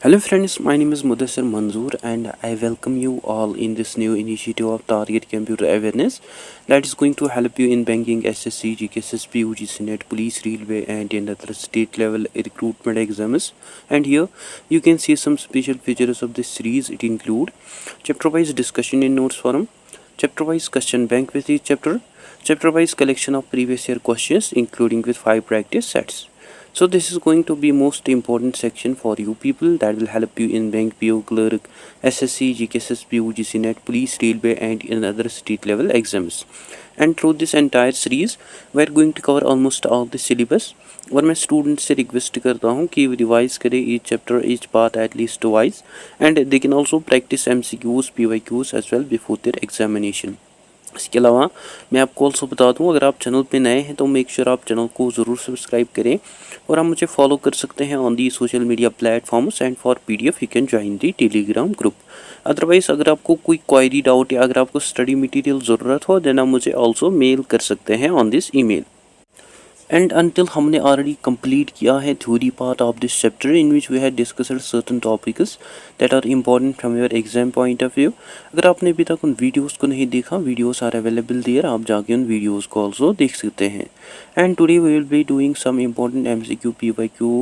Hello friends, my name is Mudassir Manzoor and I welcome you all in this new initiative of Target Computer Awareness that is going to help you in banking, SSC, GKSSP, UGC NET, Police, Railway and in other state level recruitment exams. And here you can see some special features of this series. It include chapter wise discussion in notes forum, chapter wise question bank with each chapter wise collection of previous year questions including with 5 practice sets. So this is going to be most important section for you people that will help you in bank, PO, clerk, SSC, GKSSP, UGC NET, Police, Railway and in other state level exams. And through this entire series we are going to cover almost all the syllabus. और मैं student से request करता हूँ कि revise करें each chapter each part at least twice and they can also practice MCQs, PYQs as well before their examination. इसके अलावा मैं आपको ऑल्सो बता दूं, अगर आप चैनल पे नए हैं तो मेक श्योर आप चैनल को ज़रूर सब्सक्राइब करें और आप मुझे फॉलो कर सकते हैं on the social media platforms and for PDF you can join the Telegram group. Otherwise अगर आपको कोई क्वेरी डाउट या अगर आपको स्टडी मटेरियल ज़रूरत हो देन आप मुझे ऑल्सो मेल कर सकते हैं on this email. And until हमने already complete किया है theory part of this chapter in which we had discussed certain topics that are important from your exam point of view. अगर आपने अभी तक उन videos को नहीं देखा, videos are available there, आप जाके उन videos को also देख सकते हैं. And today we will be doing some important MCQ PYQ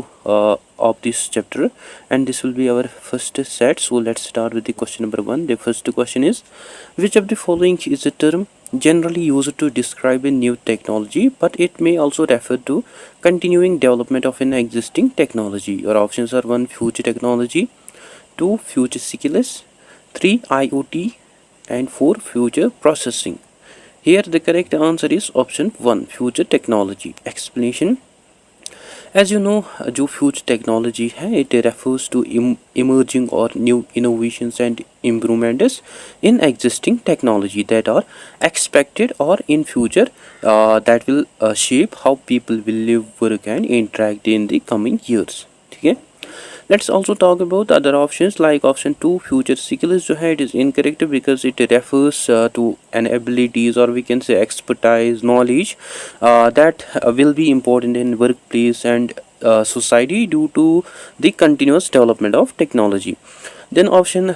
of this chapter and this will be our first set. So let's start with the question number 1. The first question is, which of the following is a term generally used to describe a new technology but it may also refer to continuing development of an existing technology? Your options are 1 future technology, 2 future skills, 3 IoT and 4 future processing. Here the correct answer is option 1 future technology. Explanation. As you know, जो future technology है it refers to emerging or new innovations and improvements in existing technology that are expected or in future that will shape how people will live, work and interact in the coming years. ठीक है. Let's also talk about other options like option 2 future skills जो है it is incorrect because it refers to an abilities or we can say expertise knowledge that will be important in workplace and society due to the continuous development of technology. Then option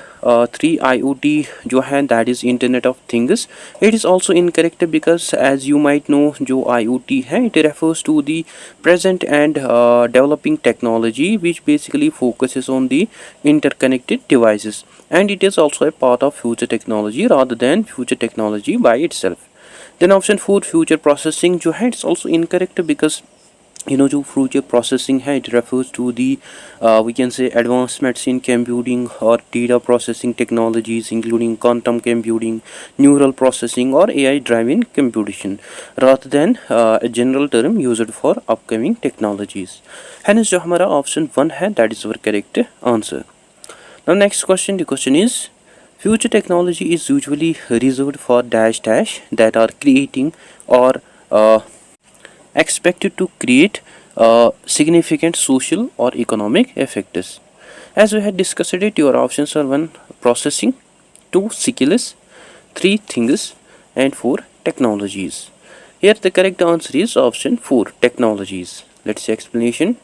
3 IoT जो है that is Internet of Things, it is also incorrect because as you might know जो IoT है it refers to the present and developing technology which basically focuses on the interconnected devices and it is also a part of future technology rather than future technology by itself. Then option 4 future processing जो है it's also incorrect because you know जो future processing है it refers to the we can say advancements in computing or data processing technologies including quantum computing, neural processing or AI driven computation rather than a general term used for upcoming technologies. Hence जो हमारा option 1 है that is our correct answer. Now next question, the question is future technology is usually reserved for dash that are creating or expected to create significant social or economic effects. As we had discussed it, your options are 1 processing, 2 skills, 3 things and 4 technologies. Here the correct answer is option 4 technologies. Let's see explanation.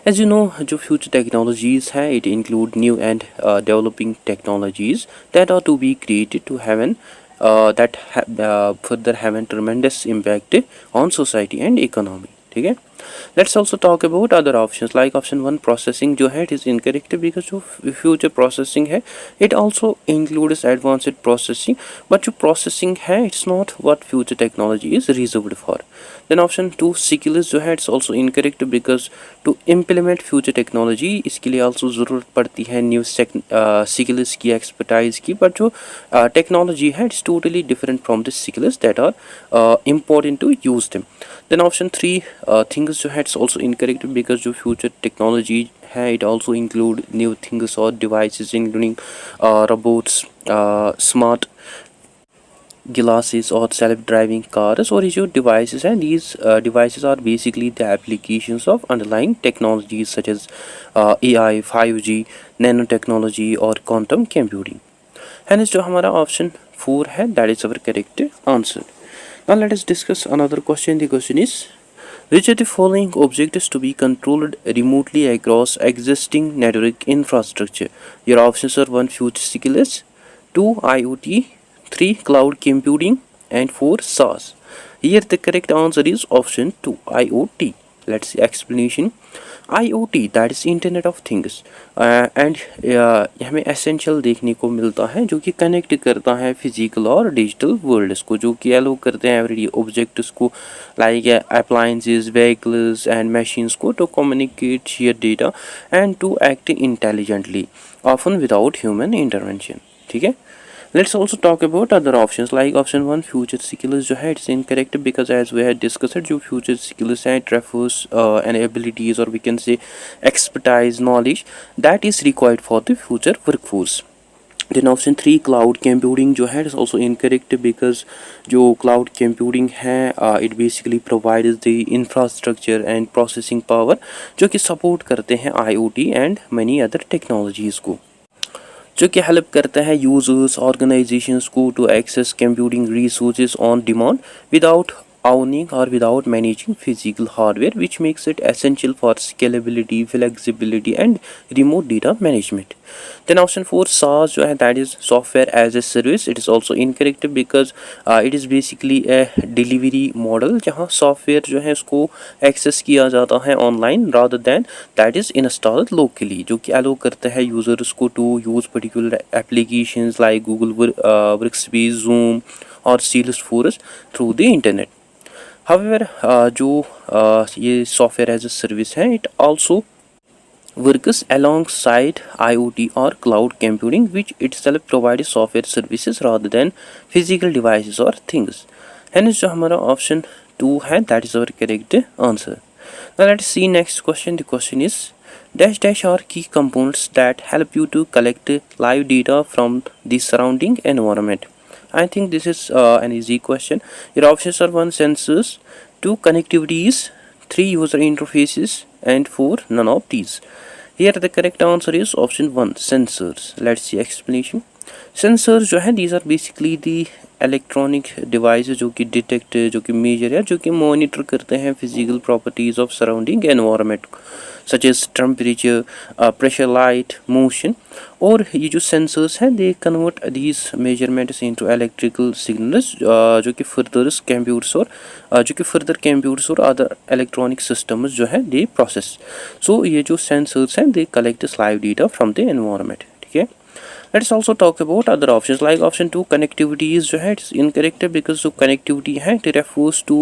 As you know जो future technologies है it include new and developing technologies that are to be created to have an further have a tremendous impact on society and economy. ठीक है. Let's also talk about other options like option 1 processing जो है it is incorrect because जो future processing है it also includes advanced processing but जो processing है it's not what future technology is reserved for. Then option 2 skills जो है it's also incorrect because to implement future technology इसके लिए also ज़रूरत पड़ती है new skills की expertise की but जो technology है it's totally different from the skills that are important to use them. Then option 3 things जो है it's also incorrect because जो future technology है it also include new things or devices including robots, smart glasses or self-driving cars और ये जो devices हैं these devices are basically the applications of underlying technologies such as AI, 5G, nanotechnology और quantum computing. Hence जो हमारा option 4 है that is our correct answer. Now let us discuss another question. The question is Which of the following objects to be controlled remotely across existing network infrastructure? Your options are 1. Futuristicals, 2. IoT, 3. Cloud computing, and 4. SaaS. Here the correct answer is option 2. IoT. Let's see explanation. IoT, that is Internet of Things, and हमें essential देखने को मिलता है जो कि connect करता है physical और डिजिटल वर्ल्ड्स को, जो कि एलो करते हैं एवरी ऑब्जेक्ट्स को like appliances, vehicles and machines को to communicate, share data and to act intelligently, often without human intervention. ठीक है. Let's also talk about other options like option 1. Future skills जो है it's incorrect because as we had discussed जो future skills है it refers an abilities or we can say expertise, knowledge that is required for the future workforce. Then option 3. Cloud computing जो है is also incorrect because जो cloud computing है it basically provides the infrastructure and processing power जो कि support करते हैं IoT and many other technologies को, जो कि हेल्प करता है यूजर्स ऑर्गेनाइजेशंस को to access computing resources on demand without owning or without managing physical hardware, which makes it essential for scalability, flexibility and remote data management. Then option 4. SaaS जो है that is software as a service. It is also incorrect because it is basically a delivery model जहाँ software जो है उसको access किया जाता है online rather than that is installed locally, जो कि allow करता है users को to use particular applications like Google Workspace, Zoom और Salesforce through the internet. However, जो ये सॉफ्टवेयर एज ए सर्विस है it also works alongside IoT or cloud computing, which itself provides software services rather than physical devices or things. Hence जो हमारा option 2 है that is our correct answer. Now let's see next question. The question is dash dash are key components that help you to collect live data from the surrounding environment. I think this is an easy question. Your options are 1. Sensors, 2. Connectivities, 3. User interfaces, and 4. None of these. Here the correct answer is option 1. Sensors. Let's see explanation. Sensors जो है these are basically the electronic devices जो कि detect, जो कि measure या जो कि monitor करते हैं physical properties of surrounding environment such as temperature, pressure, light, motion. और ये जो sensors हैं they convert these measurements into electrical signals जो कि further computers और other electronic systems जो है they process. So ये जो sensors हैं they collect live data from the environment. ठीक है. Let's also talk about other options like option 2. Connectivity is जो है it's incorrect because जो connectivity है it refers to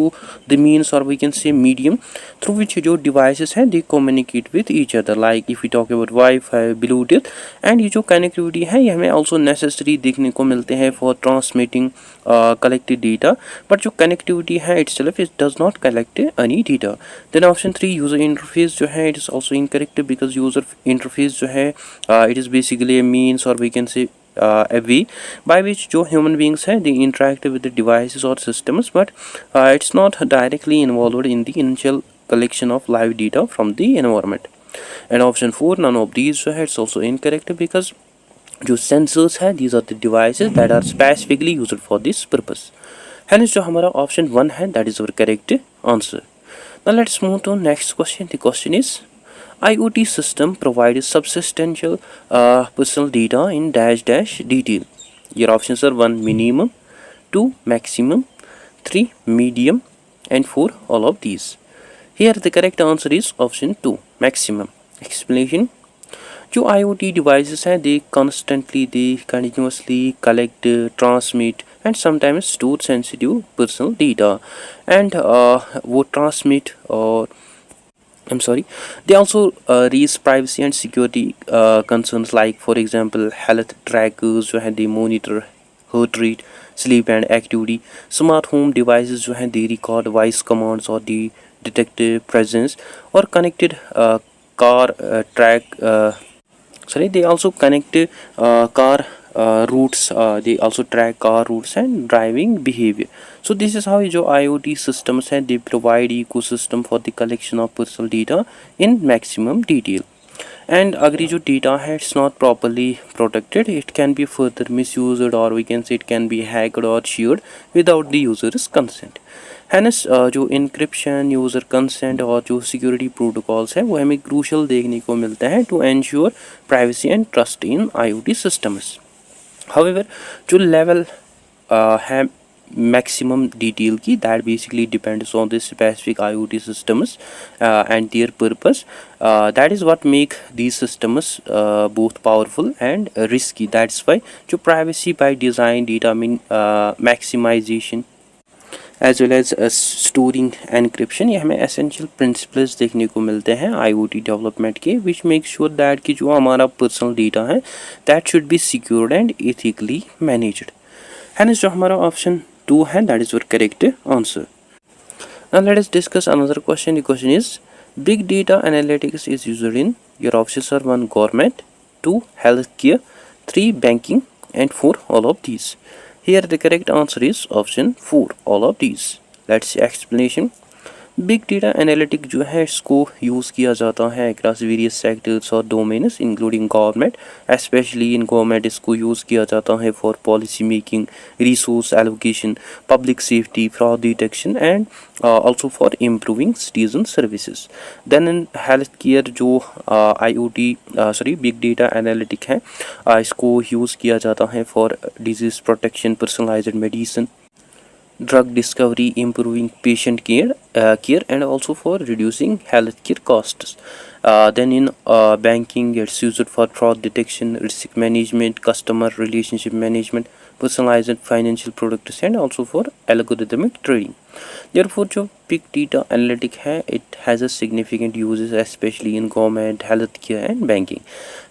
the means or we can say medium through which जो devices हैं they communicate with each other, like if we talk about Wi-Fi, Bluetooth, and ये जो connectivity है ये हमें also necessary देखने को मिलते हैं for transmitting collected data, but जो connectivity है itself it does not collect any data. Then option 3. User interface जो है it is also incorrect because user interface जो है it is basically a means or we can say a way by which जो human beings हैं they interact with the devices or systems, but it's not directly involved in the initial collection of live data from the environment. And option 4. None of these जो है it's also incorrect because जो sensors हैं these are the devices that are specifically used for this purpose. Hence जो हमारा option 1 है that is our correct answer. Now let's move to next question. The question is IoT system provides substantial personal data in dash dash detail. Your options are 1. Minimum, 2. Maximum, 3. Medium, and 4. All of these. Here the correct answer is option 2. Maximum. Explanation. जो IoT devices हैं they continuously collect, transmit and sometimes store sensitive personal data and वो transmit और they also raise privacy and security concerns, like for example health trackers जो हैं they monitor heart rate, sleep and activity. Smart home devices जो हैं they record voice commands or they detect presence. और connected car they also connect car routes, they also track car routes and driving behavior. So this is how जो IoT systems हैं they provide ecosystem for the collection of personal data in maximum detail. And अगर ये जो data है it's not properly protected, it can be further misused, or we can say it can be hacked or shared without the user's consent. Hence जो encryption, user consent और जो security protocols है वो हमें crucial देखने को मिलता है to ensure privacy and trust in IoT systems. However, जो level है maximum detail की, that basically depends on the specific IoT systems and their purpose. That is what make these systems both powerful and risky. That's why जो privacy by design, data maximization as well as storing encryption, ये हमें essential principles देखने को मिलते हैं IoT development के, which make sure that कि जो हमारा पर्सनल डेटा है that should be secured and ethically managed. Hence जो हमारा ऑप्शन 2 है that is your correct answer. Now let us discuss another question. The question is, big data analytics is used in your options are 1 government, 2 healthcare, 3 banking and 4 all of these. Here the correct answer is option 4 all of these. Let's see explanation. Big data analytic जो है इसको use किया जाता है across various sectors और domains including government. Specially in government इसको use किया जाता है for policy making, resource allocation, public safety, fraud detection and also for improving citizen services. Then in health care जो बिग डेटा एनालिटिक है इसको use किया जाता है for disease protection, personalised medicine, drug discovery, improving patient care and also for reducing healthcare costs. Then in banking, it's used for fraud detection, risk management, customer relationship management, personalized financial products and also for algorithmic trading. Therefore जो big data analytic है it has a significant uses especially in government, healthcare and banking.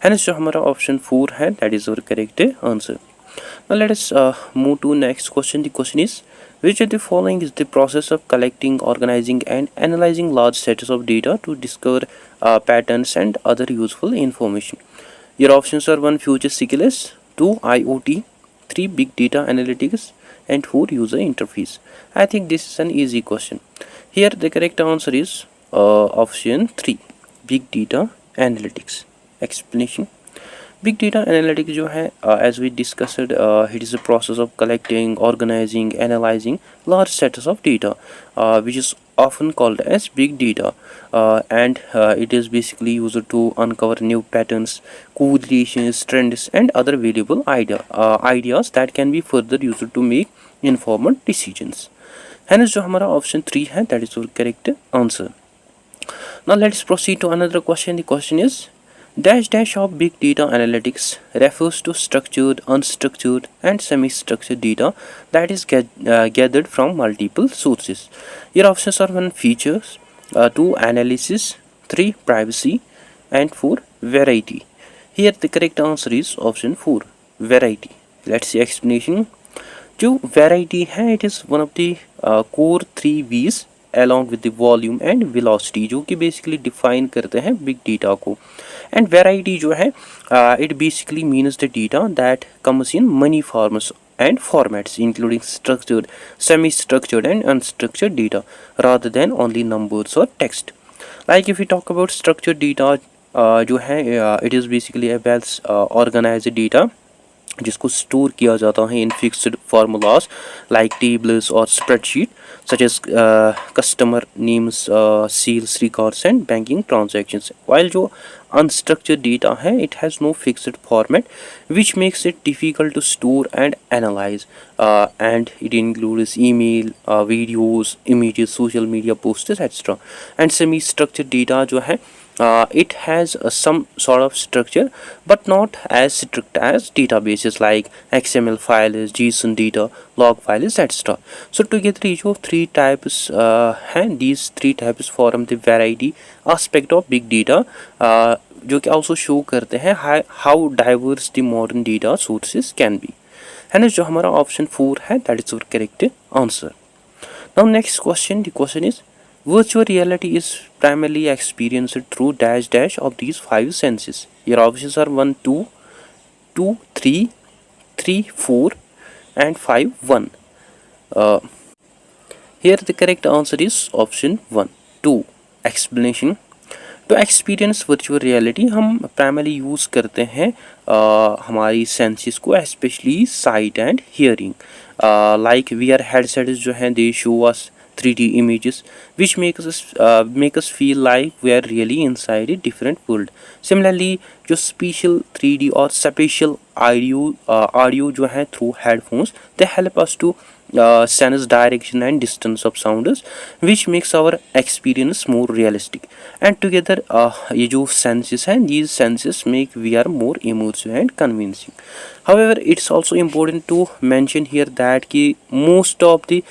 Hence जो हमारा option 4 है that is our correct answer. Now let us move to next question. The question is, which of the following is the process of collecting, organizing and analyzing large sets of data to discover patterns and other useful information? Your options are 1 future cycles, 2 IoT, 3 big data analytics and 4 user interface. I think this is an easy question. Here the correct answer is option 3 big data analytics. Explanation. Big data analytics जो है as we discussed it is a process of collecting, organizing, analyzing large sets of data which is often called as big data and it is basically used to uncover new patterns, correlations, trends and other valuable ideas that can be further used to make informed decisions. Hence जो हमारा option 3 है that is your correct answer. Now let's proceed to another question. The question is, dash of big data analytics refers to structured, unstructured and semi-structured data that is gathered from multiple sources. Your options are 1 features, 2 analysis, 3 privacy and 4 variety. Here the correct answer is option 4 variety. Let's see explanation. जो variety है it is one of the core 3 V's along with the volume and velocity जो कि basically define करते हैं big data को. And variety जो है it basically means the data that comes in many forms and formats including structured, semi-structured and unstructured data rather than only numbers or text. Like if we talk about structured data जो है it is basically a well organized data जिसको store किया जाता है in fixed formulas like tables और spreadsheet such as customer names, sales records and banking transactions. While जो unstructured data है it has no fixed format which makes it difficult to store and analyze and it includes email, videos, images, social media posts etc. And semi structured data जो है it has some sort of structure but not as strict as databases like XML files, JSON data, log files etc. So together each of 3 types and these 3 types form the variety aspect of big data जो कि also show करते हैं how diverse the modern data sources can be. And जो हमारा option 4 है that is our correct answer. Now next question, the question is, virtual reality is primarily experienced through dash of these 5 senses. Your options are 1 2 2 3 3 4 and 5 1. Here the correct answer is option 1 2. Explanation. तो experience virtual reality हम primarily use करते हैं हमारी senses को, specially site and hearing. Like VR headsets जो हैं दे show us 3D images which make us feel like we are really inside a different world. Similarly, जो spatial 3D और spatial audio जो है through headphones, they help us to sense direction and distance of sounds, which makes our experience more realistic. And together ये जो senses हैं, these senses make VR more immersive and convincing. However, it's also important to mention here that कि most of the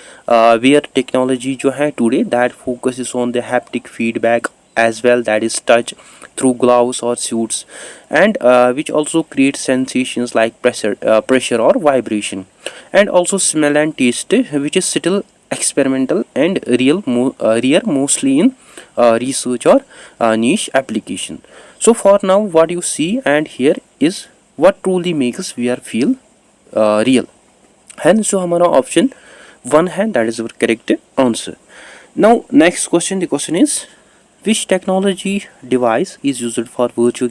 VR technology जो है today that focuses on the haptic feedback as well, that is touch through gloves or suits, and which also creates sensations like pressure or vibration, and also smell and taste, which is still experimental and rare mostly in research or niche application. So for now what you see and hear is what truly makes VR feel real. Hence जो हमारा option 1 है, that is our correct answer. Now next question, the question is which technology device is used for virtual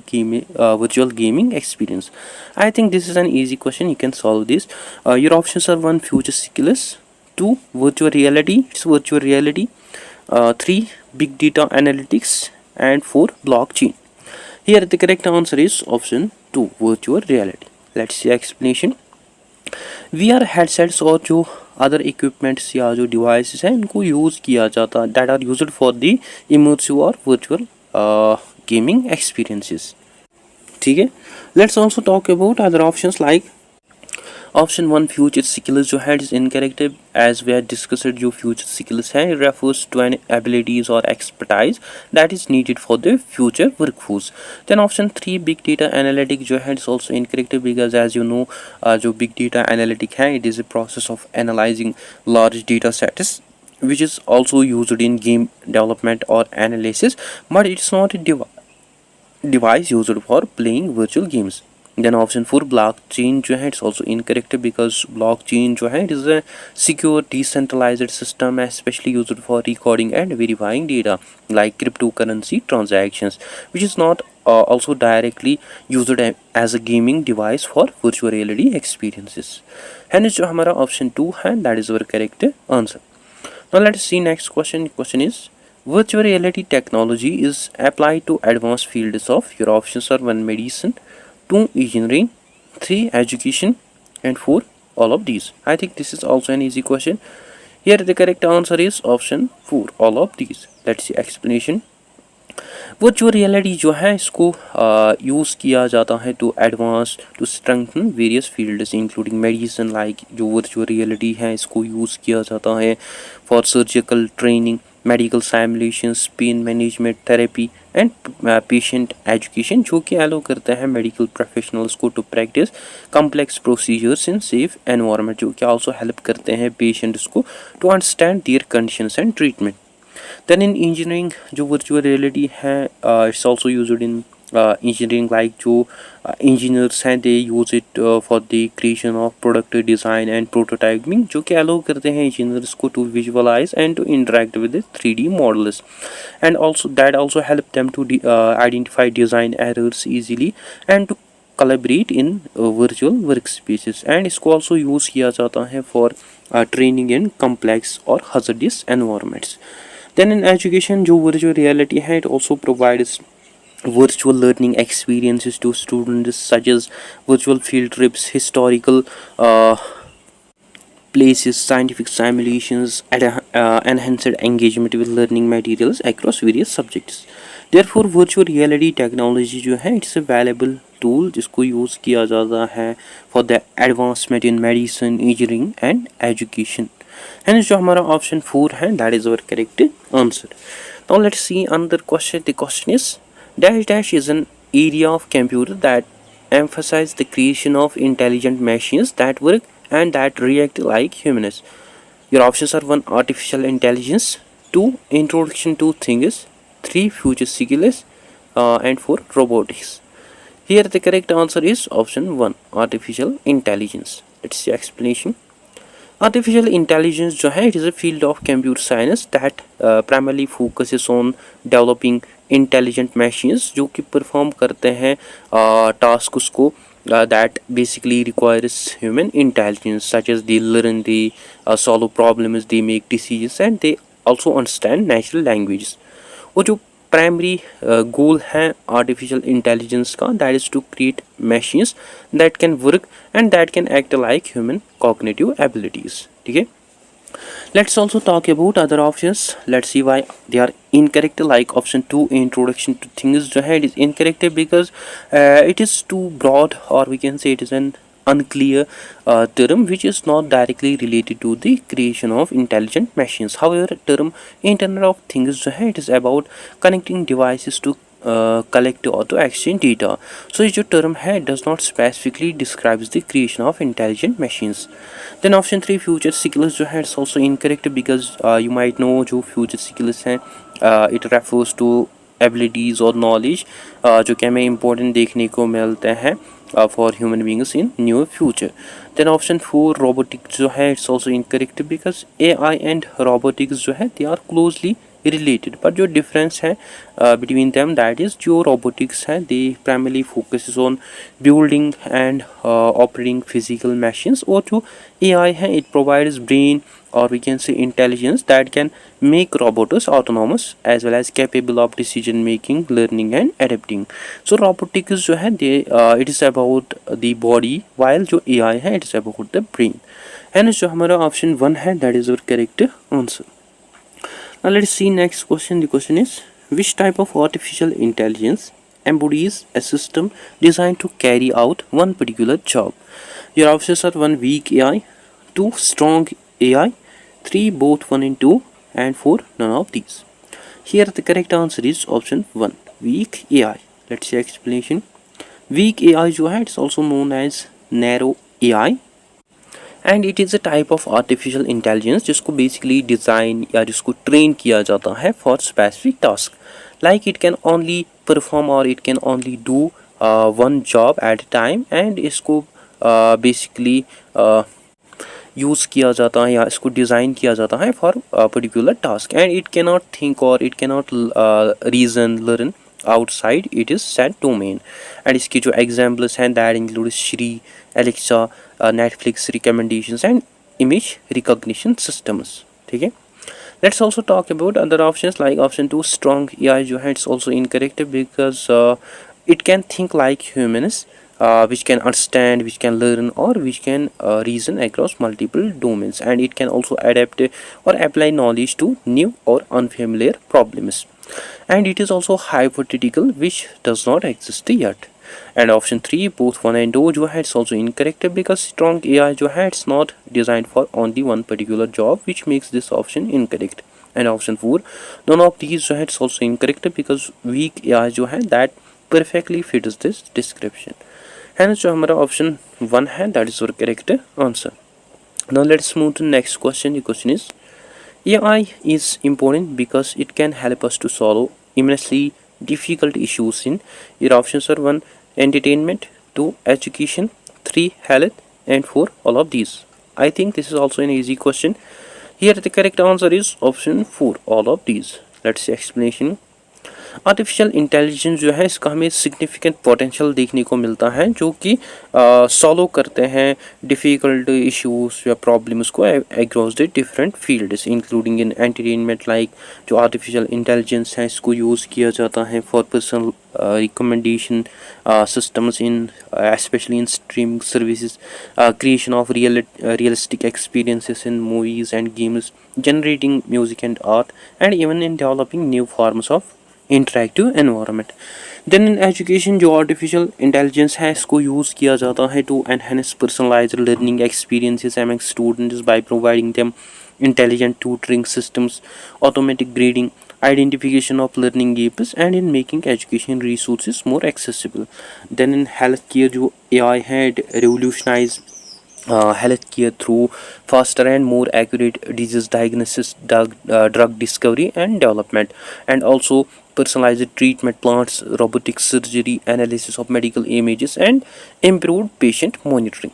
gaming experience? I think this is an easy question, you can solve this. Your options are 1 future Oculus, 2 virtual reality, it's virtual reality, 3 big data analytics, and 4 blockchain. Here the correct answer is option 2 virtual reality. Let's see explanation. VR headsets और जो other equipments या जो devices हैं इनको use किया जाता है, that are used for the immersive और वर्चुअल गेमिंग एक्सपीरियंसेस. ठीक है, let's also talk about other options like option 1 future skills जो है is incorrect, as we have discussed. जो फ्यूचर स्किल्स है रेफर्स टू एन एबिलिटीज और expertise that is needed for the future workforce. Then option 3 big data analytic जो है it's also incorrect because as you know जो big data analytic है it is a process of analysing large data sets which is also used in game development or analysis, but it's not a device used for playing virtual games. Then option 4 blockchain जो है it's also incorrect because blockchain जो है it is a secure decentralized system especially used for recording and verifying data like cryptocurrency transactions, which is not also directly used as a gaming device for virtual reality experiences. Hence जो हमारा option 2 है that is our correct answer. Now let's see next question. The question is virtual reality technology is applied to advanced fields of. Your options are 1 medicine, 2 engineering, 3 education, and 4 all of these. I think this is also an easy question. Here the correct answer is option 4 all of these. Let's see explanation. Virtual reality जो है इसको use किया जाता है to advance to strengthen various fields including medicine. Like जो virtual reality है इसको use किया जाता है for surgical training, medical simulations, pain management, therapy and patient education, जो कि अलो करता है मेडिकल प्रोफेशनल्स को to practice complex procedures in safe environment, जो कि आल्सो हेल्प करते हैं पेशेंट्स को to understand their conditions and treatment. Then in engineering जो virtual reality है it's also used in engineering, like जो engineers हैं they use it for the creation of product design and prototyping, जो कि allow करते हैं engineers को to visualize and to interact with the 3D models, and also that also help them to identify design errors easily and to collaborate in virtual workspaces. And इसको also use किया जाता है for training in complex or hazardous environments. Then in education जो virtual reality है it also provides virtual learning experiences to students such as virtual field trips, historical places, scientific simulations, and enhanced engagement with learning materials across various subjects. Therefore virtual reality technology जो है it's a valuable tool जिसको use किया जाता है for the advancement in medicine, engineering and education. Hence जो हमारा option 4 है that is our correct answer. Now let's see another question. The question is dash is an area of computer that emphasize the creation of intelligent machines that work and that react like humans. Your options are 1 artificial intelligence, 2 introduction to things, 3 future skills, and 4 robotics. Here the correct answer is option 1 artificial intelligence. Let's see explanation. Artificial intelligence जो है it is a field of computer science that primarily focuses on developing intelligent machines जो कि perform करते हैं task उसको that basically requires human intelligence, such as they learn, they solve problems, they make decisions, and they also understand natural languages. वो जो primary goal है artificial intelligence का, that is to create machines that can work and that can act like human cognitive abilities. ठीक है. Let's also talk about other options. Let's see why they are incorrect. Like option 2, introduction to things जो है, it is incorrect because it is too broad, or we can say it is an unclear term which is not directly related to the creation of intelligent machines. However, term Internet of Things जो है, it is about connecting devices to collect or to exchange data. So ये जो term है, does not specifically describes the creation of intelligent machines. Then option 3, future skills जो है, it's also incorrect because you might know जो future skills हैं, it refers to abilities or knowledge जो कि हमें important देखने को मिलते हैं for human beings in near future. Then option 4, robotics जो है, it's also incorrect because AI and robotics जो है, they are closely related, but जो difference है between them, that is जो robotics है, they primarily focuses on building and operating physical machines, और जो AI है, it provides brain or we can say intelligence that can make robots autonomous as well as capable of decision making, learning and adapting. So robotics जो है, they it is about the body, while जो AI है, it is about the brain. And जो हमारा option 1 है, that is our correct answer. Now let's see next question. The question is, which type of artificial intelligence embodies a system designed to carry out one particular job? Your options are 1, weak AI, 2, strong AI, 3, both 1 and 2, and 4, none of these. Here the correct answer is option 1, weak AI. Let's see explanation. Weak AI जो है, it's also known as narrow AI, and it is a type of artificial intelligence जिसको basically design या जिसको train किया जाता है for specific task. Like it can only perform और it can only do one job at a time, and इसको basically use किया जाता है या इसको डिज़ाइन किया जाता है for particular task, and it can not think और it can not reason learn outside it is set domain. And इसकी जो examples हैं, that include Siri, Alexa, Netflix recommendations and image recognition systems. ठीक है. Let's also talk about other options like option 2, strong AI जो है, it's also incorrect because it can think like humans, which can understand, which can learn, or which can reason across multiple domains, and it can also adapt or apply knowledge to new or unfamiliar problems. And it is also hypothetical, which does not exist yet. And option 3, both 1 and 2 जो है, it's also incorrect because strong AI जो है, it's not designed for only one particular job, which makes this option incorrect. And option 4, none of these जो है, it's also incorrect because weak AI जो है, that perfectly fits this description. Hence जो हमारा option 1 है, that is our correct answer. Now let's move to the next question. The question is, AI is important because it can help us to solve immensely difficult issues in. Your options are 1, entertainment, 2, education, 3, health, and 4, all of these. I think this is also an easy question. Here the correct answer is option 4, all of these. Let's see explanation. Artificial intelligence जो है, इसका हमें significant potential देखने को मिलता है जो कि सॉल्व करते हैं डिफ़िकल्ट इश्यूज या प्रॉब्लम्स को across the different fields including in entertainment. Like जो आर्टिफिशियल इंटेलिजेंस है, इसको यूज़ किया जाता है for personal recommendation systems in especially in streaming services, creation of realistic experiences in movies and games, generating music and art, and even in developing new forms of interactive environment. Then in education जो artificial intelligence है, इसको use किया जाता है to enhance personalised learning experiences among students by providing them intelligent tutoring systems, automatic grading, identification of learning gaps, and in making education resources more accessible. Then in healthcare जो AI है, revolutionize healthcare through faster and more accurate disease diagnosis, drug discovery and development, and also personalized treatment plans, robotic surgery, analysis of medical images, and improved patient monitoring.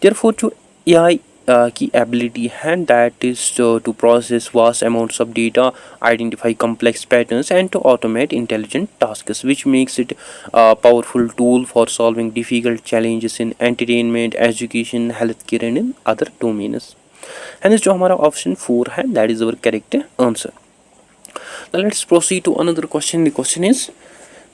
Therefore जो AI की ability है, that is to process vast amounts of data, identify complex patterns, and to automate intelligent tasks, which makes it a powerful tool for solving difficult challenges in entertainment, education, healthcare, and in other domains. And जो हमारा option 4 है, that is our correct answer. Now let's proceed to another question. The question is,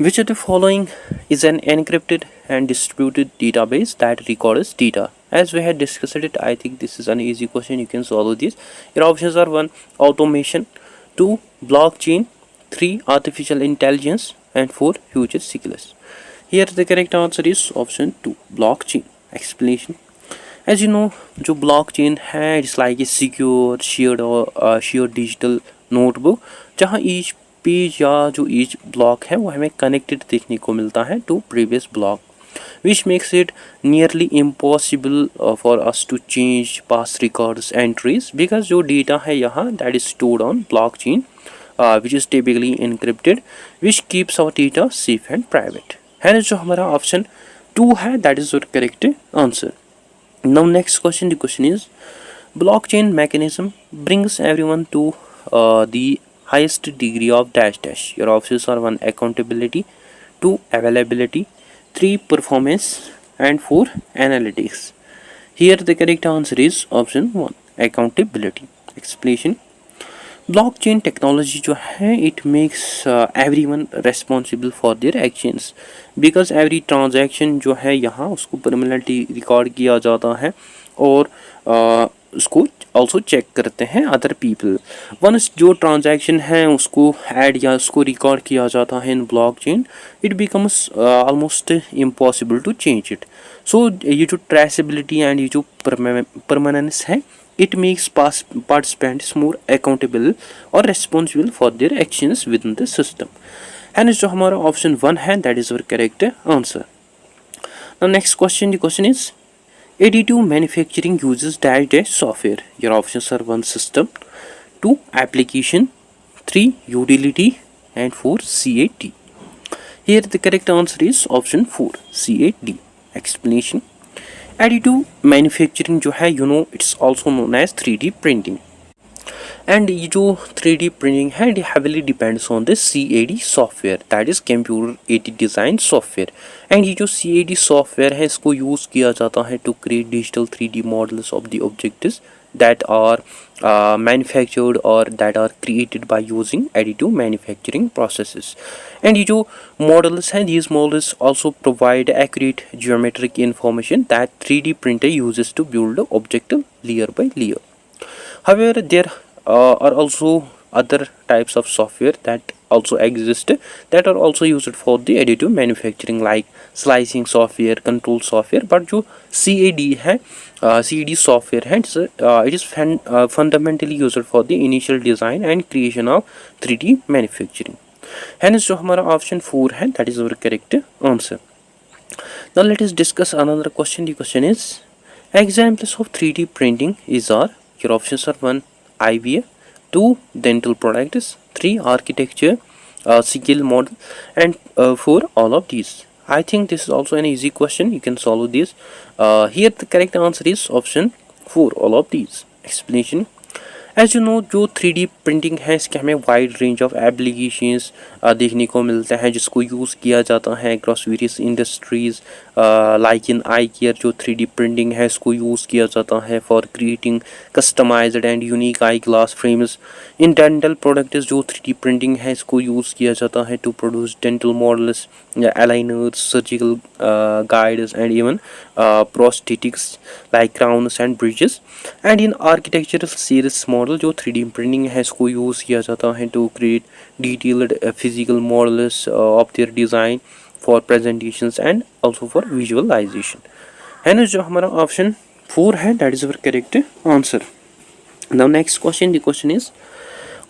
which of the following is an encrypted and distributed database that records data? As we had discussed it, I think this is an easy question. You can solve this. Your options are 1. Automation, 2. Blockchain, 3. Artificial intelligence, and 4. Future cycles. Here the correct answer is option 2. Blockchain. Explanation. As you know, जो blockchain है, it's like a secure shared digital notebook जहाँ each page या जो each block है वो हमें connected देखने को मिलता है to previous block, which makes it nearly impossible for us to change past records entries, because जो डेटा है यहाँ that is stored on blockchain which is typically encrypted, which keeps our data safe and private. है जो हमारा option 2 है, that is your correct answer. Now next question, the question is blockchain mechanism brings everyone to the highest degree of dash dash. Your options are 1. Accountability, 2. Availability, 3. Performance, and 4. Analytics. Here the correct answer is option 1. Accountability. Explanation. Blockchain technology जो है it makes everyone responsible for their actions, because every transaction जो है यहाँ उसको permanently record किया जाता है और उसको ऑल्सो चेक करते हैं अदर पीपल. वंस जो ट्रांजैक्शन है उसको ऐड या उसको रिकॉर्ड किया जाता है in blockchain, it becomes almost impossible to change it. So ये जो ट्रेसेबिलिटी एंड ये जो परमानेंस है, it makes participants more accountable or responsible for their actions within the system. And जो हमारा option 1 है, that is our correct answer. Now next question, the question is additive manufacturing uses dash dash software. Your options are 1. System, 2. Application, 3. Utility, and 4. CAD. Here the correct answer is option 4. CAD. Explanation. Additive manufacturing जो है, you know, it's also known as 3D printing. And ये जो 3D printing है it heavily depends on the CAD software, that is computer aided design software. And ये जो CAD software है इसको use किया जाता है to create digital 3D models of the objects that are manufactured or that are created by using additive manufacturing processes. And ये जो models हैं, these models also provide accurate geometric information that 3D printer uses to build the object layer by layer. However, there are also other types of software that also exist that are also used for the additive manufacturing, like slicing software, control software. but जो CAD है, CAD software है, it is fundamentally used for the initial design and creation of 3D manufacturing. Hence जो हमारा option 4 है, that is our correct answer. Now let us discuss another question. The question is examples of 3D printing are, your options are 1. IVA, 2. Dental products, 3. Architecture, skill model, and 4. All of these. I think this is also an easy question. You can solve this. Here the correct answer is option 4. All of these. Explanation. As you know, जो 3D printing है इसके हमें wide range of applications देखने को मिलते हैं जिसको use किया जाता है across various industries. Like in eye care जो 3D प्रिंटिंग है इसको यूज़ किया जाता है for creating customised and unique eye glass frames. In dental products जो 3D प्रिंटिंग है इसको यूज़ किया जाता है to produce dental models, aligners, surgical guides, and even prosthetics like crowns and bridges. And in architectural series model जो 3D printing है इसको use किया जाता है to create detailed physical models of their design for presentations and also for visualisation. है ना, जो हमारा ऑप्शन 4 है, that is our correct answer. Now next question, the question is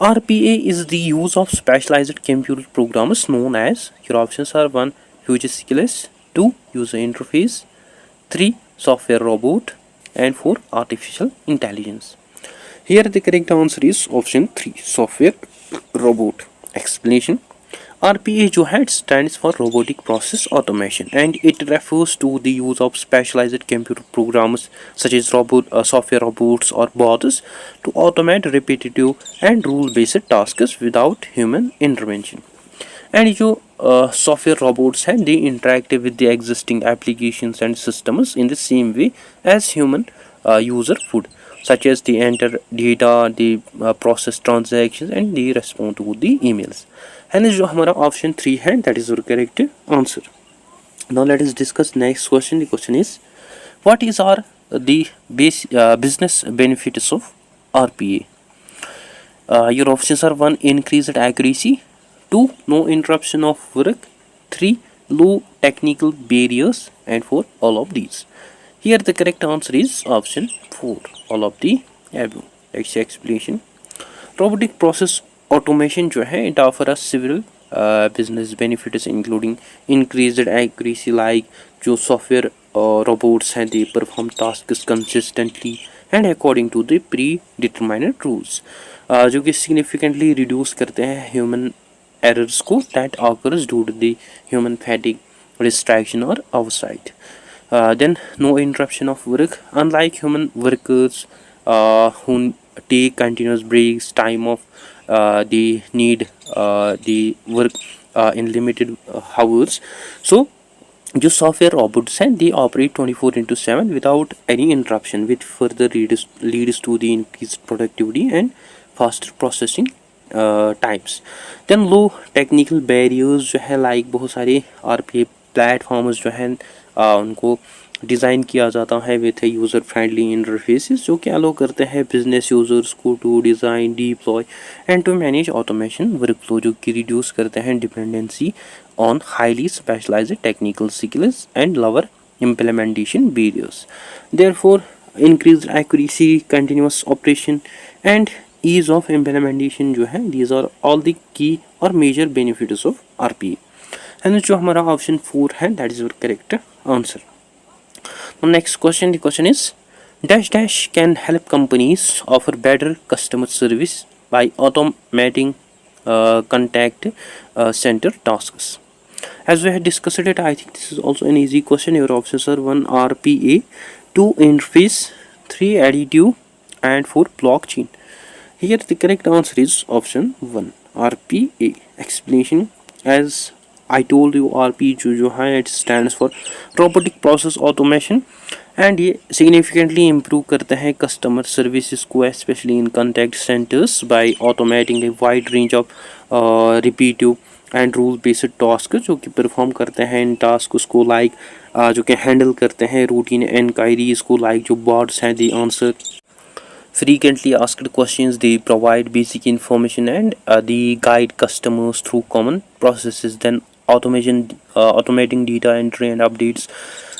RPA is the use of specialized computer programs known as, your options are 1. User skills, 2. User interface, 3. Software robot, and 4. Artificial intelligence. Here the correct answer is option 3. Software robot. Explanation. RPA जो है, it stands for Robotic Process Automation, and it refers to the use of specialized computer programs such as software robots or bots to automate repetitive and rule-based tasks without human intervention. And जो software robots हैं, they interact with the existing applications and systems in the same way as human user would, such as they enter data, they process transactions, and they respond to the emails. And जो हमारा option 3 है, that is our correct answer. Now let us discuss next question. The question is, what is the business benefits of RPA? Your options are 1. Increased accuracy, 2. No interruption of work, 3. Low technical barriers, and 4. All of these. Here the correct answer is option 4. All of the above. Let's see explanation. Robotic process automation जो है, it offers several business benefits including increased accuracy, like जो software robots हैं, they perform tasks consistently and according to the predetermined rules, जो कि significantly reduce करते हैं human errors को that occurs due to the human fatigue, distraction or oversight. Then no interruption of work, unlike human workers who take continuous breaks, time off, they need the work in limited hours. So जो software robots हैं, they operate 24/7 without any interruption, which further leads to the increased productivity and faster processing times. Then low technical barriers जो है, like बहुत सारे RPA platforms जो हैं उनको design किया जाता है विथ यूज़र फ्रेंडली इंटरफेसेस, जो कि अलो करते हैं बिजनेस यूज़र्स को to design, deploy and to manage automation workflow, जो कि रिड्यूस करते हैं dependency on highly specialised technical skills and lower implementation barriers. Therefore, increased accuracy, continuous operation and ease of implementation जो है, these are all the key or major benefits of RPA. And जो हमारा option 4 है, that is your correct answer. Now next question, the question is, dash can help companies offer better customer service by automating contact center tasks. As we had discussed it, I think this is also an easy question. Your options are 1. RPA, 2. Interface, 3. Additive, and 4. Blockchain. Here the correct answer is option 1. RPA. Explanation, as I told you, RPA जो है, it stands for Robotic Process Automation, and ये significantly improve करता है customer services को, especially in contact centers, by automating a wide range of repetitive and rule based task जो कि perform करते हैं इन टास्क को, लाइक जो कि हैंडल करते हैं रूटीन इंक्वायरीज को, लाइक जो बॉट्स हैं, the answer frequently asked questions, they provide basic information and they guide customers through common processes. Then automating data entry and updates,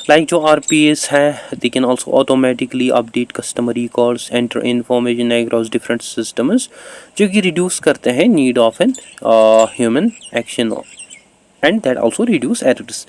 like जो RPAs हैं, they can also automatically update customer records, enter information across different systems, जो कि reduce करते हैं need of an human action, and that also reduce errors.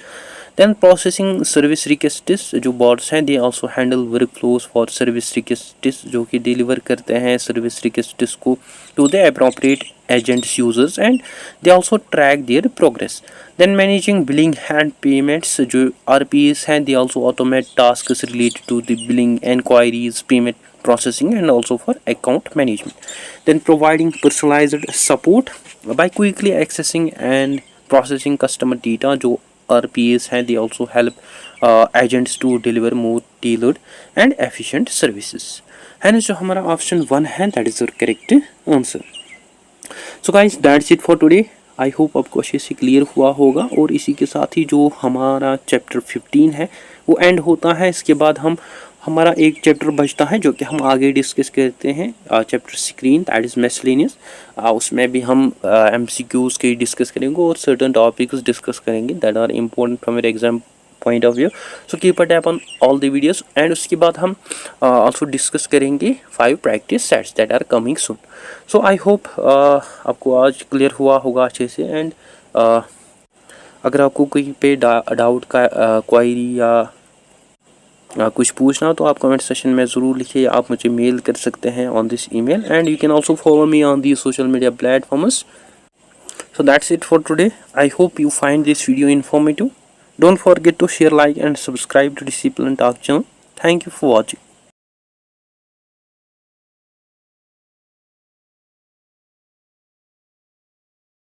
Then processing service requests, जो bots हैं, they also handle workflows for service requests, जो कि deliver करते हैं service requests को to the appropriate agents users, and they also track their progress. Then managing billing and payments, जो RPAs हैं, they also automate tasks related to the billing, enquiries, payment processing, and also for account management. Then providing personalized support by quickly accessing and processing customer data, जो RPAs हैं, they also help agents to deliver more tailored and efficient services. And जो हमारा option 1 है, that is your correct answer. So guys, that's it for today. I hope आपको अच्छे से clear हुआ होगा, और इसी के साथ ही जो हमारा चैप्टर 15 है वो एंड होता है. इसके बाद हमारा एक चैप्टर बचता है जो कि हम आगे डिस्कस करते हैं, chapter screen, that is miscellaneous. उसमें भी हम MCQs के डिस्कस करेंगे और सर्टन टॉपिक्स डिस्कस करेंगे that are important from your exam point of view. So keep a tap on all the videos, and उसके बाद हम आल्सो डिस्कस करेंगे 5 practice sets that are coming soon. So I hope आपको आज clear हुआ होगा अच्छे से, एंड अगर आपको कोई पे डाउट का क्वायरी या कुछ पूछना हो तो आप कमेंट सेशन में ज़रूर लिखिए. आप मुझे मेल कर सकते हैं on this email, and you can also follow me on the social media platforms. So that's it for today. I hope you find this video informative. Don't forget to share, like and subscribe to Discipline Talk channel. Thank you for watching.